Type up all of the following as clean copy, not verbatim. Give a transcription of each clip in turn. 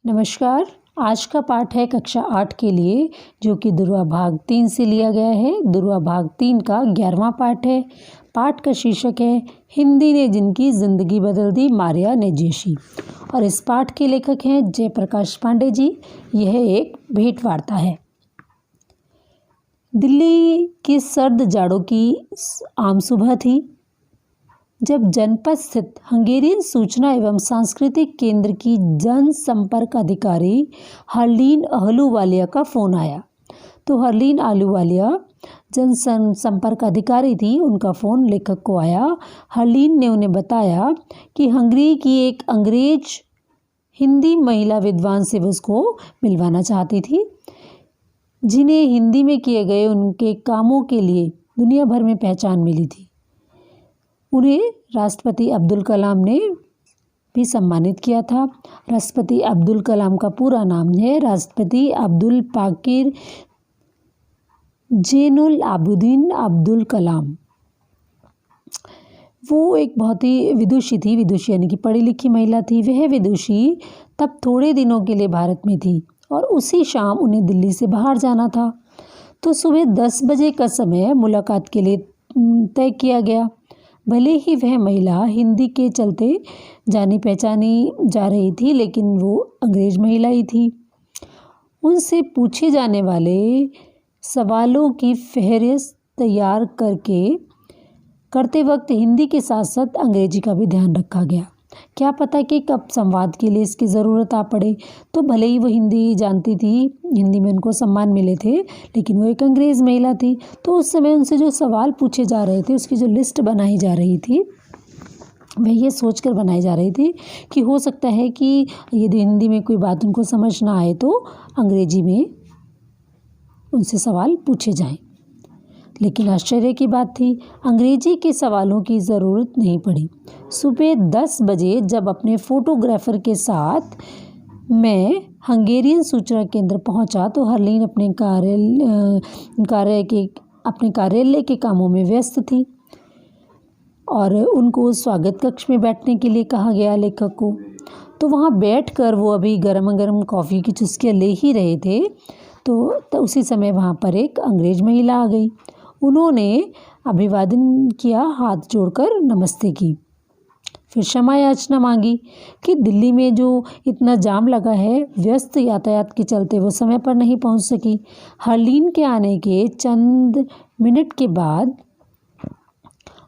नमस्कार। आज का पाठ है कक्षा 8 के लिए, जो कि दुर्वा भाग 3 से लिया गया है। दुर्वा भाग 3 का 11वां पाठ है। पाठ का शीर्षक है हिंदी ने जिनकी ज़िंदगी बदल दी, मारिया नेजेशी। और इस पाठ के लेखक हैं जयप्रकाश पांडे जी। यह एक भेंट वार्ता है। दिल्ली की सर्द जाड़ों की आम सुबह थी, जब जनपद स्थित हंगेरियन सूचना एवं सांस्कृतिक केंद्र की जनसंपर्क अधिकारी हरलीन अहलूवालिया का फ़ोन आया। तो हरलीन अहलूवालिया जनसंपर्क अधिकारी थी, उनका फ़ोन लेखक को आया। हरलीन ने उन्हें बताया कि हंगरी की एक अंग्रेज हिंदी महिला विद्वान से उसको मिलवाना चाहती थी, जिन्हें हिंदी में किए गए उनके कामों के लिए दुनिया भर में पहचान मिली थी। उन्हें राष्ट्रपति अब्दुल कलाम ने भी सम्मानित किया था। राष्ट्रपति अब्दुल कलाम का पूरा नाम है राष्ट्रपति अब्दुल पाकिर जैनुल आबिदीन अब्दुल कलाम। वो एक बहुत ही विदुषी थी, विदुषी यानी कि पढ़ी लिखी महिला थी। वह विदुषी तब थोड़े दिनों के लिए भारत में थी और उसी शाम उन्हें दिल्ली से बाहर जाना था। तो सुबह 10 बजे का समय मुलाकात के लिए तय किया गया। भले ही वह महिला हिंदी के चलते जानी पहचानी जा रही थी, लेकिन वो अंग्रेज महिला ही थी। उनसे पूछे जाने वाले सवालों की फहरिस्त तैयार करते वक्त हिंदी के साथ साथ अंग्रेजी का भी ध्यान रखा गया। क्या पता कि कब संवाद के लिए इसकी ज़रूरत आ पड़े। तो भले ही वो हिंदी जानती थी, हिंदी में उनको सम्मान मिले थे, लेकिन वो एक अंग्रेज़ महिला थी। तो उस समय उनसे जो सवाल पूछे जा रहे थे, उसकी जो लिस्ट बनाई जा रही थी, वह ये सोचकर बनाई जा रही थी कि हो सकता है कि यदि हिंदी में कोई बात उनको समझ ना आए तो अंग्रेजी में उनसे सवाल पूछे जाएं। लेकिन आश्चर्य की बात थी, अंग्रेजी के सवालों की ज़रूरत नहीं पड़ी। सुबह 10 बजे जब अपने फोटोग्राफर के साथ मैं हंगेरियन सूचना केंद्र पहुंचा, तो हरलीन अपने कार्यालय के कामों में व्यस्त थी और उनको स्वागत कक्ष में बैठने के लिए कहा गया लेखक को। तो वहां बैठकर वो अभी गर्मा गर्म कॉफ़ी की चुस्कियाँ ले ही रहे थे। तो उसी समय वहाँ पर एक अंग्रेज महिला आ गई। उन्होंने अभिवादन किया, हाथ जोड़कर नमस्ते की, फिर क्षमा याचना मांगी कि दिल्ली में जो इतना जाम लगा है, व्यस्त यातायात के चलते वो समय पर नहीं पहुंच सकी। हरलीन के आने के चंद मिनट के बाद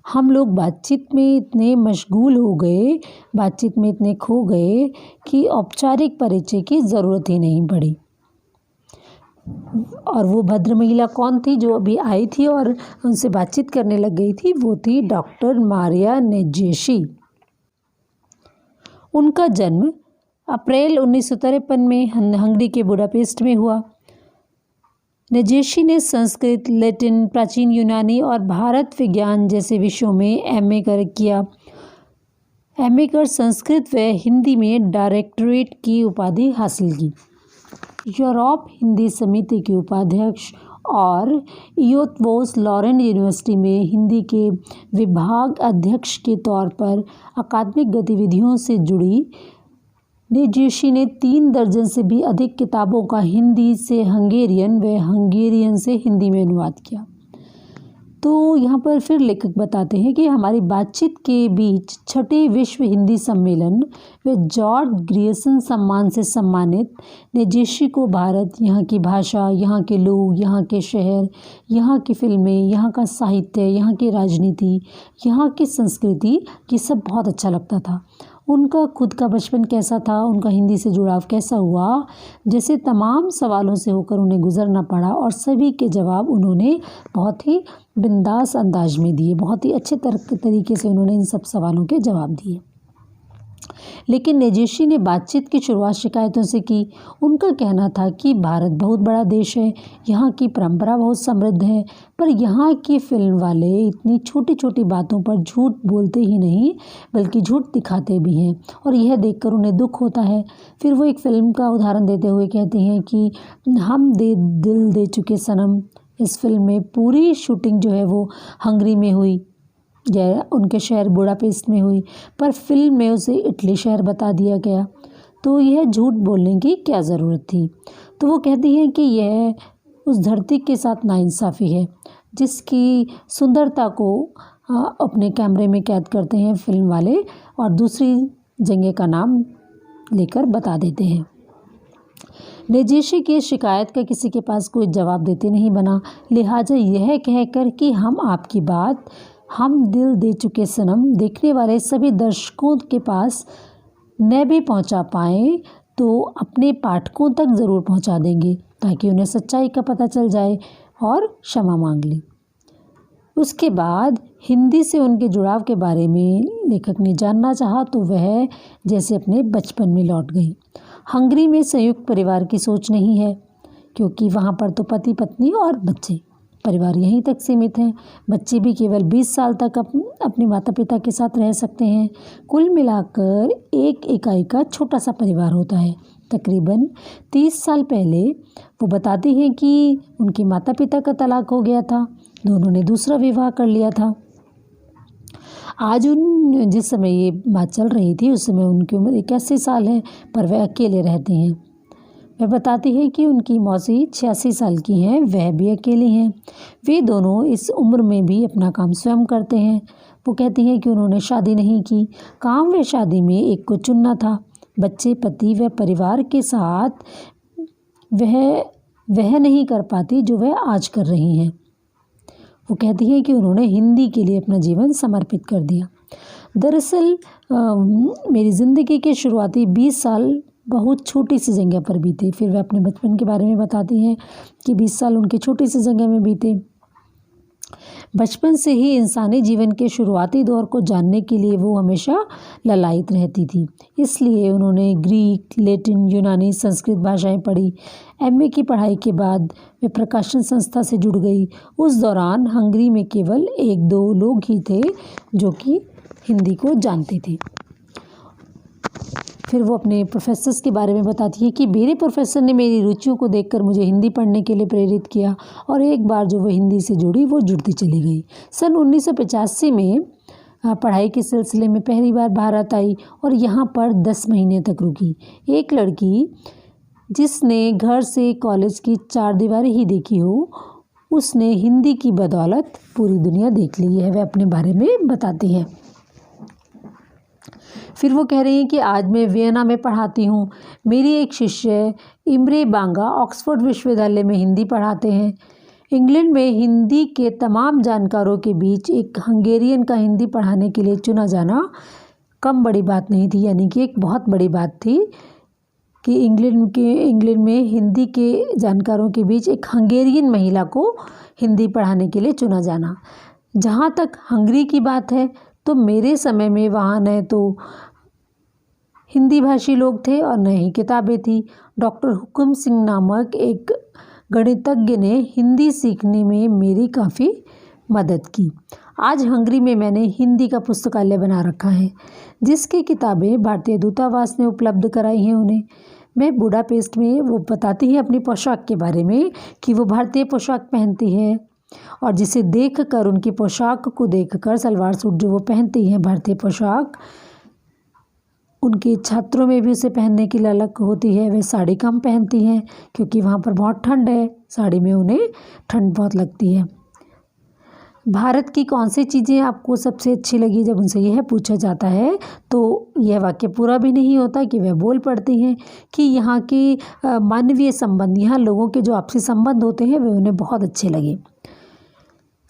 हम लोग बातचीत में इतने मशगूल हो गए, बातचीत में इतने खो गए कि औपचारिक परिचय की ज़रूरत ही नहीं पड़ी। और वो भद्र महिला कौन थी जो अभी आई थी और उनसे बातचीत करने लग गई थी? वो थी डॉक्टर मारिया नेजेशी। उनका जन्म अप्रैल 1953 में हंगरी के बुडापेस्ट में हुआ। नेजेशी ने संस्कृत, लैटिन, प्राचीन यूनानी और भारत विज्ञान जैसे विषयों में एमए किया। एमए कर संस्कृत व हिंदी में डायरेक्टरेट की उपाधि हासिल की। यूरोप हिंदी समिति के उपाध्यक्ष और इयोतवोस लॉरेन यूनिवर्सिटी में हिंदी के विभाग अध्यक्ष के तौर पर अकादमिक गतिविधियों से जुड़ी नेजेशी ने 3 दर्जन से भी अधिक किताबों का हिंदी से हंगेरियन व हंगेरियन से हिंदी में अनुवाद किया। तो यहाँ पर फिर लेखक बताते हैं कि हमारी बातचीत के बीच छठे विश्व हिंदी सम्मेलन व जॉर्ज ग्रियर्सन सम्मान से सम्मानित नेजेशी को भारत, यहाँ की भाषा, यहाँ के लोग, यहाँ के शहर, यहाँ की फिल्में, यहाँ का साहित्य, यहाँ की राजनीति, यहाँ की संस्कृति, ये सब बहुत अच्छा लगता था। उनका खुद का बचपन कैसा था, उनका हिंदी से जुड़ाव कैसा हुआ, जैसे तमाम सवालों से होकर उन्हें गुजरना पड़ा और सभी के जवाब उन्होंने बहुत ही बिंदास अंदाज में दिए। बहुत ही अच्छे तरीके से उन्होंने इन सब सवालों के जवाब दिए। लेकिन नेजेशी ने बातचीत की शुरुआत शिकायतों से की। उनका कहना था कि भारत बहुत बड़ा देश है, यहाँ की परंपरा बहुत समृद्ध है, पर यहाँ की फिल्म वाले इतनी छोटी छोटी बातों पर झूठ बोलते ही नहीं, बल्कि झूठ दिखाते भी हैं और यह देखकर उन्हें दुख होता है। फिर वो एक फ़िल्म का उदाहरण देते हुए कहते हैं कि हम दिल दे चुके सनम, इस फिल्म में पूरी शूटिंग जो है वो हंगरी में हुई, उनके शहर बुडापेस्ट में हुई, पर फिल्म में उसे इटली शहर बता दिया गया। तो यह झूठ बोलने की क्या ज़रूरत थी। तो वो कहती हैं कि यह उस धरती के साथ नाइंसाफ़ी है जिसकी सुंदरता को अपने कैमरे में कैद करते हैं फिल्म वाले और दूसरी जगह का नाम लेकर बता देते हैं। नजीशी की शिकायत का किसी के पास कोई जवाब देते नहीं बना, लिहाजा यह कहकर कि हम आपकी बात हम दिल दे चुके सनम देखने वाले सभी दर्शकों के पास न भी पहुंचा पाएँ तो अपने पाठकों तक ज़रूर पहुंचा देंगे ताकि उन्हें सच्चाई का पता चल जाए और क्षमा मांग ली। उसके बाद हिंदी से उनके जुड़ाव के बारे में लेखक ने जानना चाहा तो वह जैसे अपने बचपन में लौट गई। हंगरी में संयुक्त परिवार की सोच नहीं है क्योंकि वहाँ पर तो पति पत्नी और बच्चे, परिवार यहीं तक सीमित हैं। बच्चे भी केवल 20 साल तक अपने माता पिता के साथ रह सकते हैं। कुल मिलाकर एक इकाई का छोटा सा परिवार होता है। तकरीबन 30 साल पहले वो बताती हैं कि उनके माता पिता का तलाक हो गया था, दोनों ने दूसरा विवाह कर लिया था। आज जिस समय ये बात चल रही थी उस समय उनकी उम्र 81 साल है, पर वह अकेले रहते हैं। वह बताती है कि उनकी मौसी 86 साल की हैं, वह भी अकेली हैं। वे दोनों इस उम्र में भी अपना काम स्वयं करते हैं। वो कहती हैं कि उन्होंने शादी नहीं की, काम व शादी में एक को चुनना था। बच्चे, पति व परिवार के साथ वह नहीं कर पाती जो वह आज कर रही हैं। वो कहती हैं कि उन्होंने हिंदी के लिए अपना जीवन समर्पित कर दिया। दरअसल मेरी ज़िंदगी के शुरुआती 20 साल बहुत छोटी सी जगह पर बीते। फिर वह अपने बचपन के बारे में बताती हैं कि 20 साल उनकी छोटी सी जगह में बीते। बचपन से ही इंसानी जीवन के शुरुआती दौर को जानने के लिए वो हमेशा ललायित रहती थी। इसलिए उन्होंने ग्रीक, लैटिन, यूनानी, संस्कृत भाषाएं पढ़ी। एमए की पढ़ाई के बाद वे प्रकाशन संस्था से जुड़ गई। उस दौरान हंगरी में केवल 1-2 लोग ही थे जो कि हिंदी को जानते थे। फिर वो अपने प्रोफेसर्स के बारे में बताती है कि मेरे प्रोफेसर ने मेरी रुचियों को देखकर मुझे हिंदी पढ़ने के लिए प्रेरित किया और एक बार जो वो हिंदी से जुड़ी वो जुड़ती चली गई। सन 1985 में पढ़ाई के सिलसिले में पहली बार भारत आई और यहाँ पर 10 महीने तक रुकी। एक लड़की जिसने घर से कॉलेज की 4 दीवारें ही देखी हो, उसने हिंदी की बदौलत पूरी दुनिया देख ली है, वह अपने बारे में बताती है। फिर वो कह रही हैं कि आज मैं वियना में पढ़ाती हूँ। मेरी एक शिष्य इम्रे बांगा ऑक्सफोर्ड विश्वविद्यालय में हिंदी पढ़ाते हैं। इंग्लैंड में हिंदी के तमाम जानकारों के बीच एक हंगेरियन का हिंदी पढ़ाने के लिए चुना जाना कम बड़ी बात नहीं थी, यानी कि एक बहुत बड़ी बात थी कि इंग्लैंड में हिंदी के जानकारों के बीच एक हंगेरियन महिला को हिंदी पढ़ाने के लिए चुना जाना। जहाँ तक हंगरी की बात है तो मेरे समय में वहाँ न तो हिंदी भाषी लोग थे और न ही किताबें थी। डॉक्टर हुकुम सिंह नामक एक गणितज्ञ ने हिंदी सीखने में मेरी काफ़ी मदद की। आज हंगरी में मैंने हिंदी का पुस्तकालय बना रखा है जिसकी किताबें भारतीय दूतावास ने उपलब्ध कराई हैं उन्हें। मैं बुडापेस्ट में वो बताती हैं अपनी पोशाक के बारे में कि वो भारतीय पोशाक पहनती है और जिसे देखकर, उनकी पोशाक को देखकर, सलवार सूट जो वो पहनती हैं भारतीय पोशाक, उनके छात्रों में भी उसे पहनने की ललक होती है। वे साड़ी कम पहनती हैं क्योंकि वहाँ पर बहुत ठंड है, साड़ी में उन्हें ठंड बहुत लगती है। भारत की कौन सी चीज़ें आपको सबसे अच्छी लगी, जब उनसे यह पूछा जाता है तो यह वाक्य पूरा भी नहीं होता कि वह बोल पड़ती हैं कि यहाँ के मानवीय संबंध, यहाँ लोगों के जो आपसी संबंध होते हैं वे उन्हें बहुत अच्छे लगे।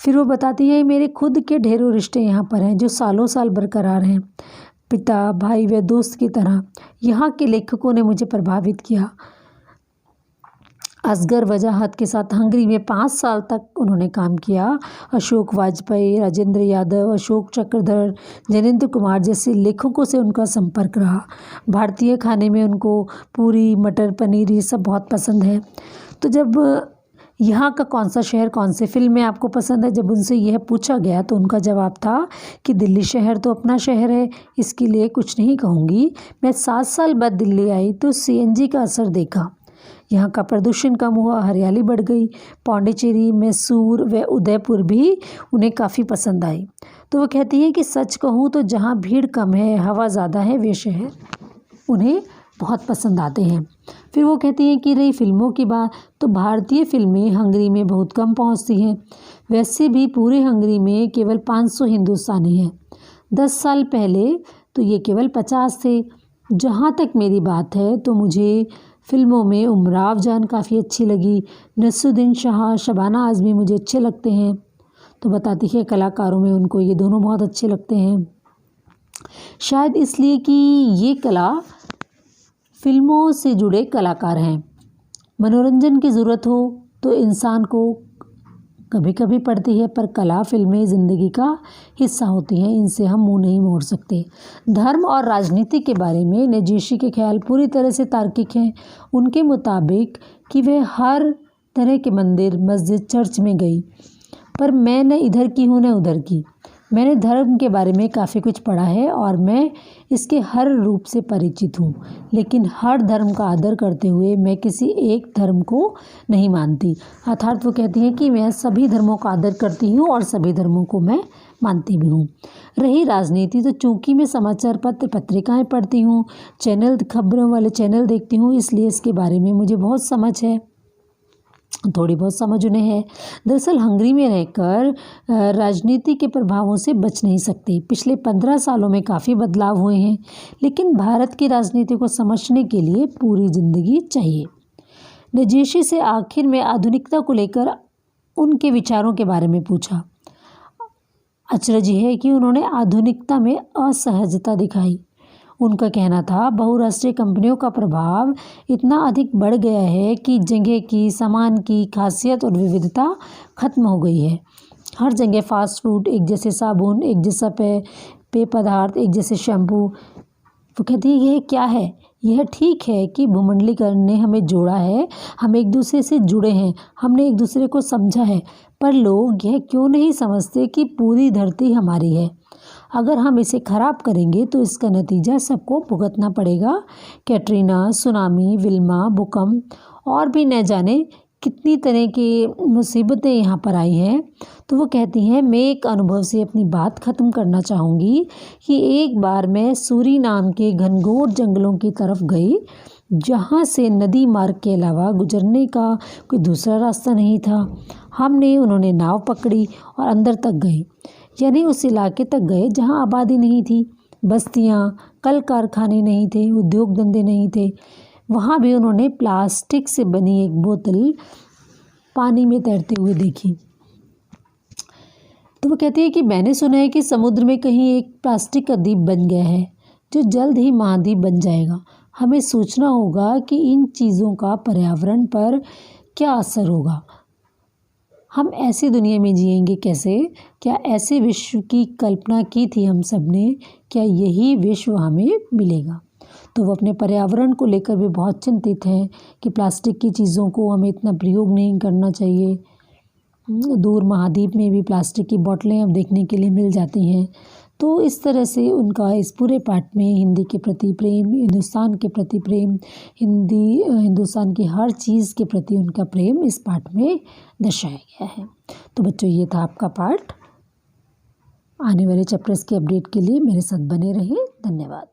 फिर वो बताती हैं मेरे खुद के ढेरों रिश्ते यहाँ पर हैं जो सालों साल बरकरार हैं, पिता, भाई व दोस्त की तरह। यहाँ के लेखकों ने मुझे प्रभावित किया। असगर वजाहत के साथ हंगरी में 5 साल तक उन्होंने काम किया। अशोक वाजपेयी, राजेंद्र यादव, अशोक चक्रधर, जयेंद्र कुमार जैसे लेखकों से उनका संपर्क रहा। भारतीय खाने में उनको पूरी, मटर पनीर ये सब बहुत पसंद है। तो जब यहाँ का कौन सा शहर, कौन से फिल्में आपको पसंद है, जब उनसे यह पूछा गया तो उनका जवाब था कि दिल्ली शहर तो अपना शहर है, इसके लिए कुछ नहीं कहूँगी। मैं 7 साल बाद दिल्ली आई तो सीएनजी का असर देखा। यहाँ का प्रदूषण कम हुआ, हरियाली बढ़ गई। पौंडीचेरी, मैसूर व उदयपुर भी उन्हें काफ़ी पसंद आई। तो वो कहती हैं कि सच कहूँ तो जहाँ भीड़ कम है, हवा ज़्यादा है, वे शहर उन्हें बहुत पसंद आते हैं। फिर वो कहती हैं कि रही फिल्मों की बात, तो भारतीय फिल्में हंगरी में बहुत कम पहुंचती हैं। वैसे भी पूरे हंगरी में केवल 500 हिंदुस्तानी हैं। 10 साल पहले तो ये केवल 50 थे। जहाँ तक मेरी बात है तो मुझे फ़िल्मों में उमराव जान काफ़ी अच्छी लगी, नसरुद्दीन शाह, शबाना आज़मी मुझे अच्छे लगते हैं। तो बताती है कलाकारों में उनको ये दोनों बहुत अच्छे लगते हैं, शायद इसलिए कि ये कला फिल्मों से जुड़े कलाकार हैं। मनोरंजन की ज़रूरत हो तो इंसान को कभी कभी पड़ती है, पर कला फिल्में ज़िंदगी का हिस्सा होती हैं, इनसे हम मुंह नहीं मोड़ सकते। धर्म और राजनीति के बारे में नजीशी के ख्याल पूरी तरह से तार्किक हैं। उनके मुताबिक कि वह हर तरह के मंदिर, मस्जिद, चर्च में गई, पर मैं न इधर की हूँ न उधर की। मैंने धर्म के बारे में काफ़ी कुछ पढ़ा है और मैं इसके हर रूप से परिचित हूँ, लेकिन हर धर्म का आदर करते हुए मैं किसी एक धर्म को नहीं मानती। अर्थात वो कहती हैं कि मैं सभी धर्मों का आदर करती हूँ और सभी धर्मों को मैं मानती भी हूँ। रही राजनीति, तो चूँकि मैं समाचार पत्र, पत्रिकाएँ पढ़ती हूँ, चैनल, खबरों वाले चैनल देखती हूँ, इसलिए इसके बारे में मुझे बहुत समझ है, थोड़ी बहुत समझ उन्हें है। दरअसल हंगरी में रहकर राजनीति के प्रभावों से बच नहीं सकते। पिछले 15 सालों में काफ़ी बदलाव हुए हैं, लेकिन भारत की राजनीति को समझने के लिए पूरी ज़िंदगी चाहिए। नजीशी से आखिर में आधुनिकता को लेकर उनके विचारों के बारे में पूछा। अचरज है कि उन्होंने आधुनिकता में असहजता दिखाई। उनका कहना था बहुराष्ट्रीय कंपनियों का प्रभाव इतना अधिक बढ़ गया है कि जगह की, सामान की खासियत और विविधता खत्म हो गई है। हर जगह फास्ट फूड, एक जैसे साबुन, एक जैसा पेय पदार्थ, एक जैसे शैम्पू। वो कहती है यह क्या है? यह ठीक है कि भूमंडलीकरण ने हमें जोड़ा है, हम एक दूसरे से जुड़े हैं, हमने एक दूसरे को समझा है, पर लोग यह क्यों नहीं समझते कि पूरी धरती हमारी है। अगर हम इसे ख़राब करेंगे तो इसका नतीजा सबको भुगतना पड़ेगा। कैटरीना, सुनामी, विल्मा, भूकंप और भी न जाने कितनी तरह की मुसीबतें यहाँ पर आई हैं। तो वो कहती हैं, मैं एक अनुभव से अपनी बात ख़त्म करना चाहूँगी कि एक बार मैं सूरी नाम के घनघोर जंगलों की तरफ गई, जहाँ से नदी मार्ग के अलावा गुजरने का कोई दूसरा रास्ता नहीं था। उन्होंने नाव पकड़ी और अंदर तक गए, यानी उस इलाके तक गए जहाँ आबादी नहीं थी, बस्तियाँ, कल कारखाने नहीं थे, उद्योग धंधे नहीं थे। वहाँ भी उन्होंने प्लास्टिक से बनी एक बोतल पानी में तैरते हुए देखी। तो वो कहती है कि मैंने सुना है कि समुद्र में कहीं एक प्लास्टिक का द्वीप बन गया है, जो जल्द ही महाद्वीप बन जाएगा। हमें सोचना होगा कि इन चीज़ों का पर्यावरण पर क्या असर होगा। हम ऐसी दुनिया में जिएंगे कैसे? क्या ऐसे विश्व की कल्पना की थी हम सब ने? क्या यही विश्व हमें मिलेगा? तो वो अपने पर्यावरण को लेकर भी बहुत चिंतित हैं कि प्लास्टिक की चीज़ों को हमें इतना प्रयोग नहीं करना चाहिए। दूर महाद्वीप में भी प्लास्टिक की बोतलें अब देखने के लिए मिल जाती हैं। तो इस तरह से उनका इस पूरे पाठ में हिंदी के प्रति प्रेम, हिंदुस्तान के प्रति प्रेम, हिंदुस्तान की हर चीज़ के प्रति उनका प्रेम इस पाठ में दर्शाया गया है। तो बच्चों, ये था आपका पाठ। आने वाले चैप्टर्स के अपडेट के लिए मेरे साथ बने रहें। धन्यवाद।